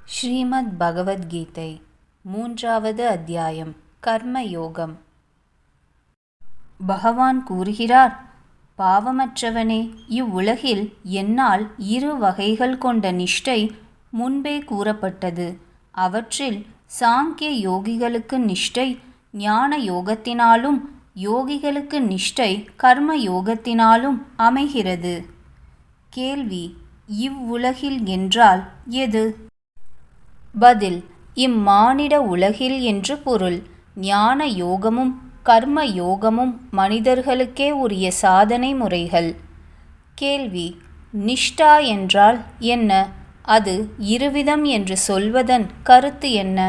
ஸ்ரீமத் பகவத்கீதை மூன்றாவது அத்தியாயம் கர்மயோகம். பகவான் கூறுகிறார், பாவமற்றவனே, இவ்வுலகில் என்னால் 2 வகைகள் கொண்ட நிஷ்டை முன்பே கூறப்பட்டது. அவற்றில் சாங்கிய யோகிகளுக்கு நிஷ்டை ஞான யோகத்தினாலும் யோகிகளுக்கு நிஷ்டை கர்ம யோகத்தினாலும் அமைகிறது. கேள்வி: இவ்வுலகில் என்றால் எது? பதில்: இம்மானிட உலகில் என்று பொருள். ஞான யோகமும் கர்ம யோகமும் மனிதர்களுக்கே உரிய சாதனை முறைகள். கேள்வி: நிஷ்டா என்றால் என்ன? அது இருவிதம் என்று சொல்வதன் கருத்து என்ன?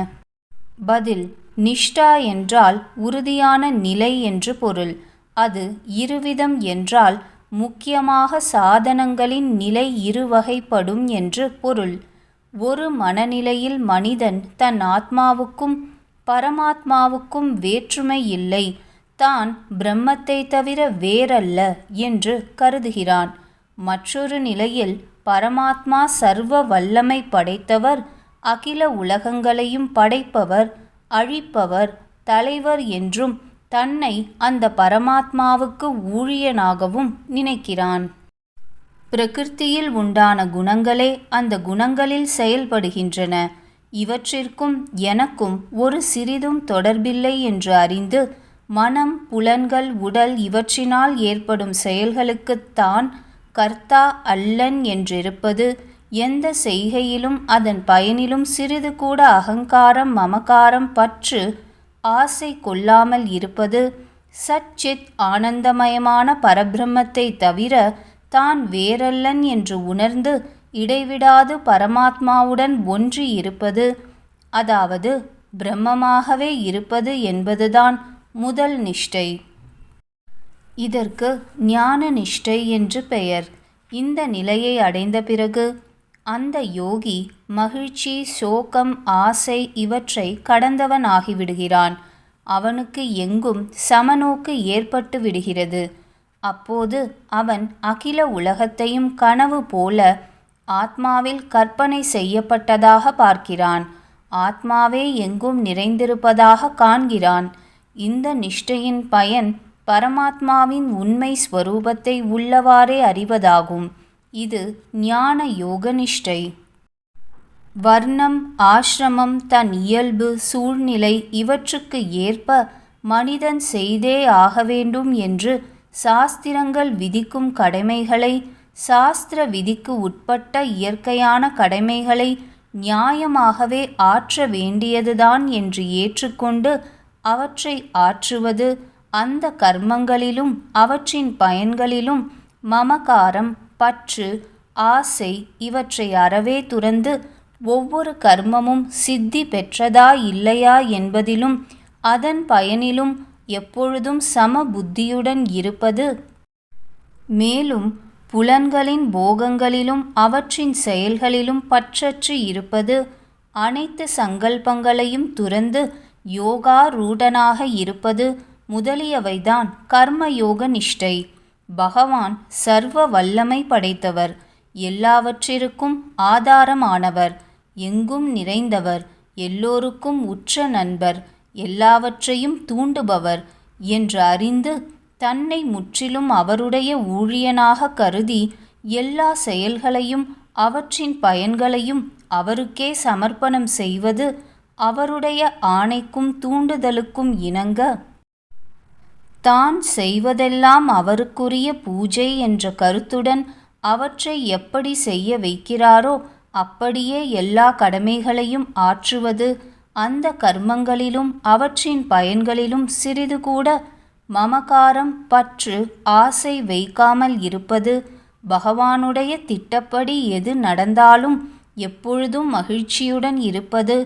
பதில்: நிஷ்டா என்றால் உறுதியான நிலை என்று பொருள். அது இருவிதம் என்றால் முக்கியமாக சாதனங்களின் நிலை இருவகைப்படும் என்று பொருள். ஒரு மனநிலையில் மனிதன் தன் ஆத்மாவுக்கும் பரமாத்மாவுக்கும் வேற்றுமை இல்லை, தான் பிரம்மத்தை தவிர வேறல்ல என்று கருதுகிறான். மற்றொரு நிலையில் பரமாத்மா சர்வ வல்லமை படைத்தவர், அகில உலகங்களையும் படைப்பவர், அழிப்பவர், தலைவர் என்றும் தன்னை அந்த பரமாத்மாவுக்கு ஊழியனாகவும் நினைக்கிறான். பிரகிருதியில் உண்டான குணங்களே அந்த குணங்களில் செயல்படுகின்றன. இவற்றிற்கும் எனக்கும் ஒரு சிறிதும் தொடர்பில்லை என்று அறிந்து மனம், புலன்கள், உடல் இவற்றினால் ஏற்படும் செயல்களுக்குத்தான் கர்த்தா அல்லன் என்றிருப்பது, எந்த செய்கையிலும் அதன் பயனிலும் சிறிது கூட அகங்காரம், மமகாரம், பற்று, ஆசை கொள்ளாமல் இருப்பது, சச்சித் ஆனந்தமயமான பரபிரம்மத்தை தவிர தான் வேறல்லன் என்று உணர்ந்து இடைவிடாது பரமாத்மாவுடன் ஒன்றி இருப்பது, அதாவது பிரம்மமாகவே இருப்பது என்பதுதான் முதல் நிஷ்டை. இதற்கு ஞான நிஷ்டை என்று பெயர். இந்த நிலையை அடைந்த பிறகு அந்த யோகி மகிழ்ச்சி, சோகம், ஆசை இவற்றை கடந்தவன் ஆகிவிடுகிறான். அவனுக்கு எங்கும் சமநோக்கு ஏற்பட்டு விடுகிறது. அப்போது அவன் அகில உலகத்தையும் கனவு போல ஆத்மாவில் கற்பனை செய்யப்பட்டதாக பார்க்கிறான். ஆத்மாவே எங்கும் நிறைந்திருப்பதாக காண்கிறான். இந்த நிஷ்டையின் பயன் பரமாத்மாவின் உண்மை ஸ்வரூபத்தை உள்ளவாறே அறிவதாகும். இது ஞான யோக நிஷ்டை. வர்ணம், ஆசிரமம், தன் இயல்பு, சூழ்நிலை இவற்றுக்கு ஏற்ப மனிதன் செய்தே ஆக வேண்டும் என்று சாஸ்திரங்கள் விதிக்கும் கடமைகளை, சாஸ்திர விதிக்கு உட்பட்ட இயற்கையான கடமைகளை நியாயமாகவே ஆற்ற வேண்டியதுதான் என்று ஏற்றுக்கொண்டு அவற்றை ஆற்றுவது, அந்த கர்மங்களிலும் அவற்றின் பயன்களிலும் மமகாரம், பற்று, ஆசை இவற்றை அறவே துறந்து ஒவ்வொரு கர்மமும் சித்தி பெற்றதா இல்லையா என்பதிலும் அதன் பயனிலும் எப்பொழுதும் சம புத்தியுடன் இருப்பது, மேலும் புலன்களின் போகங்களிலும் அவற்றின் செயல்களிலும் பற்றற்று இருப்பது, அனைத்து சங்கல்பங்களையும் துறந்து யோகாரூடனாக இருப்பது முதலியவைதான் கர்மயோக நிஷ்டை. பகவான் சர்வ வல்லமை படைத்தவர், எல்லாவற்றிற்கும் ஆதாரமானவர், எங்கும் நிறைந்தவர், எல்லோருக்கும் உற்ற நண்பர், எல்லாவற்றையும் தூண்டுபவர் என்று அறிந்து தன்னை முற்றிலும் அவருடைய ஊழியனாக கருதி எல்லா செயல்களையும் அவற்றின் பயன்களையும் அவருக்கே சமர்ப்பணம் செய்வது, அவருடைய ஆணைக்கும் தூண்டுதலுக்கும் இணங்க தான் செய்வதெல்லாம் அவருக்குரிய பூஜை என்ற கருத்துடன் அவற்றை எப்படி செய்ய வைக்கிறாரோ அப்படியே எல்லா கடமைகளையும் ஆற்றுவது, அந்த கர்மங்களிலும் அவற்றின் பயன்களிலும் சிறிது கூட மமகாரம், பற்று, ஆசை வைக்காமல் இருப்பது, பகவானுடைய திட்டப்படி எது நடந்தாலும் எப்பொழுதும் மகிழ்ச்சியுடன் இருப்பது,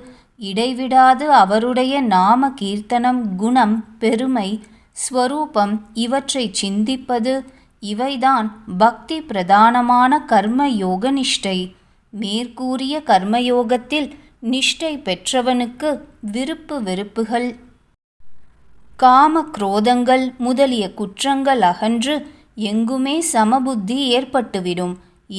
இடைவிடாது அவருடைய நாம கீர்த்தனம், குணம், பெருமை, ஸ்வரூபம் இவற்றை சிந்திப்பது, இவைதான் பக்தி பிரதானமான கர்மயோக நிஷ்டை. மேற்கூறிய கர்மயோகத்தில் நிஷ்டை பெற்றவனுக்கு விருப்பு வெறுப்புகள், காம குரோதங்கள் முதலிய குற்றங்கள் அகன்று எங்குமே சமபுத்தி ஏற்பட்டுவிடும்.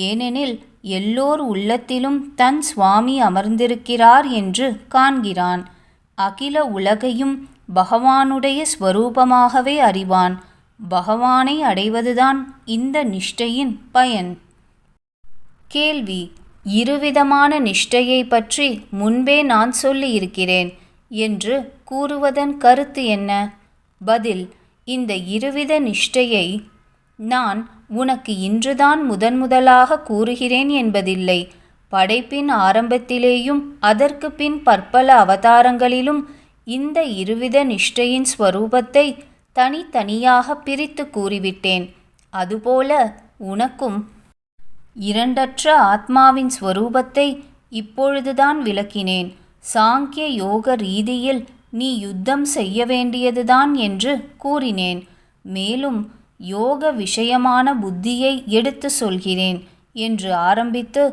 ஏனெனில் எல்லோர் உள்ளத்திலும் தன் சுவாமி அமர்ந்திருக்கிறார் என்று காண்கிறான். அகில உலகையும் பகவானுடைய ஸ்வரூபமாகவே அறிவான். பகவானை அடைவதுதான் இந்த நிஷ்டையின் பயன். கேள்வி: இருவிதமான நிஷ்டையை பற்றி முன்பே நான் சொல்லியிருக்கிறேன் என்று கூறுவதன் கருத்து என்ன? பதில்: இந்த இருவித நிஷ்டையை நான் உனக்கு இன்றுதான் முதன்முதலாக கூறுகிறேன் என்பதில்லை. படைப்பின் ஆரம்பத்திலேயும் அதற்கு பின் பற்பல அவதாரங்களிலும் இந்த இருவித நிஷ்டையின் ஸ்வரூபத்தை தனித்தனியாக பிரித்து கூறிவிட்டேன். அதுபோல உனக்கும் இரண்டற்ற ஆத்மாவின் ஸ்வரூபத்தை இப்பொழுதுதான் விளக்கினேன். சாங்கிய யோக ரீதியில் நீ யுத்தம் செய்ய வேண்டியதுதான் என்று கூறினேன். மேலும் யோக விஷயமான புத்தியை எடுத்து சொல்கிறேன் என்று ஆரம்பித்து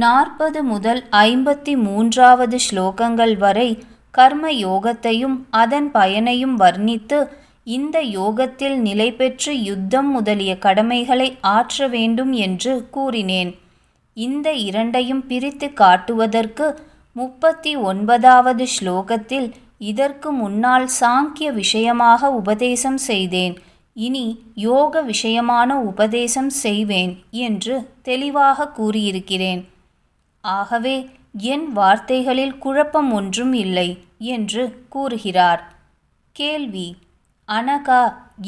40 முதல் 53வது ஸ்லோகங்கள் வரை கர்ம யோகத்தையும் அதன் பயனையும் வர்ணித்து இந்த யோகத்தில் நிலை பெற்று யுத்தம் முதலிய கடமைகளை ஆற்ற வேண்டும் என்று கூறினேன். இந்த இரண்டையும் பிரித்து காட்டுவதற்கு 39வது ஸ்லோகத்தில் இதற்கு முன்னால் சாங்கிய விஷயமாக உபதேசம் செய்தேன், இனி யோக விஷயமான உபதேசம் செய்வேன் என்று தெளிவாக கூறியிருக்கிறேன். ஆகவே என் வார்த்தைகளில் குழப்பம் ஒன்றும் இல்லை என்று கூறுகிறார். கேள்வி: அனகா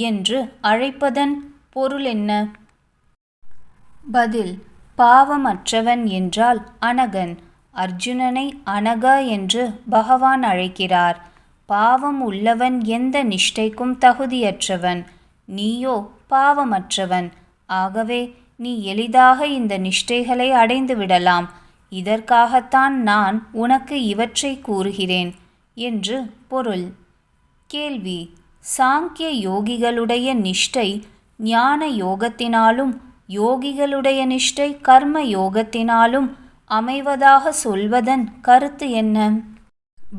என்று அழைப்பதன் பொருள் என்ன? பதில்: பாவமற்றவன் என்றால் அனகன். அர்ஜுனனை அனகா என்று பகவான் அழைக்கிறார். பாவம் உள்ளவன் எந்த நிஷ்டைக்கும் தகுதியற்றவன். நீயோ பாவமற்றவன். ஆகவே நீ எளிதாக இந்த நிஷ்டைகளை அடைந்து விடலாம். இதற்காகத்தான் நான் உனக்கு இவற்றை கூறுகிறேன் என்று பொருள். கேள்வி: சாங்கிய யோகிகளுடைய நிஷ்டை ஞான யோகத்தினாலும் யோகிகளுடைய நிஷ்டை கர்ம யோகத்தினாலும் அமைவதாக சொல்வதன் கருத்து என்ன?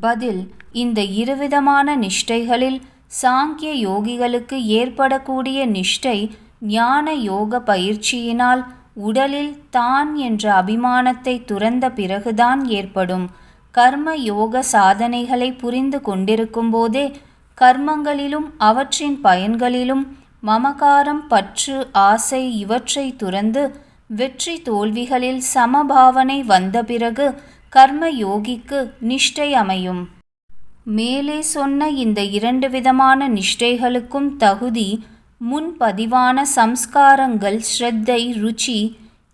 பதில்: இந்த இருவிதமான நிஷ்டைகளில் சாங்கிய யோகிகளுக்கு ஏற்படக்கூடிய நிஷ்டை ஞான யோக பயிற்சியினால் உடலில் தான் என்ற அபிமானத்தை துறந்த பிறகுதான் ஏற்படும். கர்ம யோக சாதனைகளை புரிந்து கொண்டிருக்கும் போதே கர்மங்களிலும் அவற்றின் பயன்களிலும் மமகாரம், பற்று, ஆசை இவற்றை துறந்து வெற்றி தோல்விகளில் சமபாவனை வந்த பிறகு கர்ம யோகிக்கு நிஷ்டை அமையும். மேலே சொன்ன இந்த 2 விதமான நிஷ்டைகளுக்கும் தகுதி முன்பதிவான சம்ஸ்காரங்கள், ஸ்ரத்தை, ருச்சி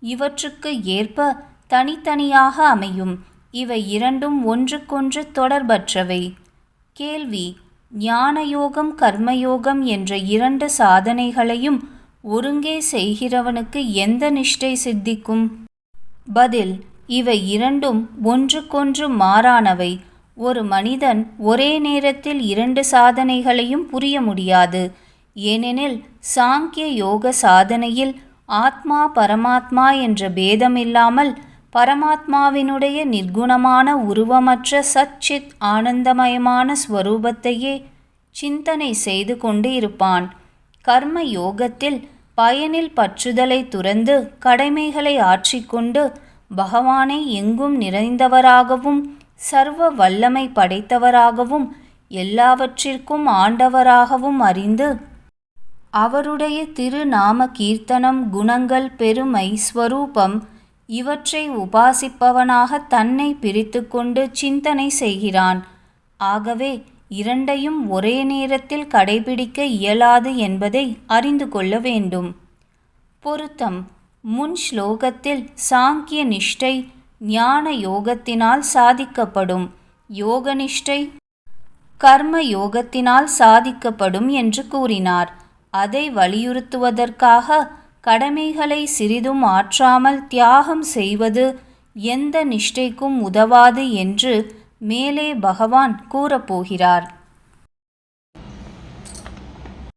இவற்றுக்கு ஏற்ப தனித்தனியாக அமையும். இவை இரண்டும் ஒன்றுக்கொன்று தொடர்பற்றவை. கேள்வி: ஞானயோகம் கர்மயோகம் என்ற 2 சாதனைகளையும் ஒருங்கே செய்கிறவனுக்கு எந்த நிஷ்டை சித்திக்கும்? பதில்: இவை இரண்டும் ஒன்றுக்கொன்று மாறானவை. ஒரு மனிதன் ஒரே நேரத்தில் 2 சாதனைகளையும் புரிய முடியாது. ஏனெனில் சாங்கிய யோக சாதனையில் ஆத்மா பரமாத்மா என்ற பேதமில்லாமல் பரமாத்மாவினுடைய நிர்குணமான உருவமற்ற சச்சித் ஆனந்தமயமான ஸ்வரூபத்தையே சிந்தனை செய்து கொண்டு இருப்பான். கர்ம யோகத்தில் பயனில் பற்றுதலை துறந்து கடமைகளை ஆற்றிக்கொண்டு பகவானை எங்கும் நிறைந்தவராகவும் சர்வ வல்லமை படைத்தவராகவும் எல்லாவற்றிற்கும் ஆண்டவராகவும் அறிந்து அவருடைய திருநாம கீர்த்தனம், குணங்கள், பெருமை, ஸ்வரூபம் இவற்றை உபாசிப்பவனாக தன்னை பிரித்து கொண்டு சிந்தனை செய்கிறான். ஆகவே இரண்டையும் ஒரே நேரத்தில் கடைபிடிக்க இயலாது என்பதை அறிந்து கொள்ள வேண்டும். பொருத்தம்: முன் ஸ்லோகத்தில் சாங்கிய நிஷ்டை ஞான யோகத்தினால் சாதிக்கப்படும், யோக நிஷ்டை கர்ம யோகத்தினால் சாதிக்கப்படும் என்று கூறினார். அதை வலியுறுத்துவதற்காக கடமைகளை சிறிதும் ஆற்றாமல் தியாகம் செய்வது எந்த நிஷ்டைக்கும் உதவாது என்று மேலே பகவான் கூறப்போகிறார்.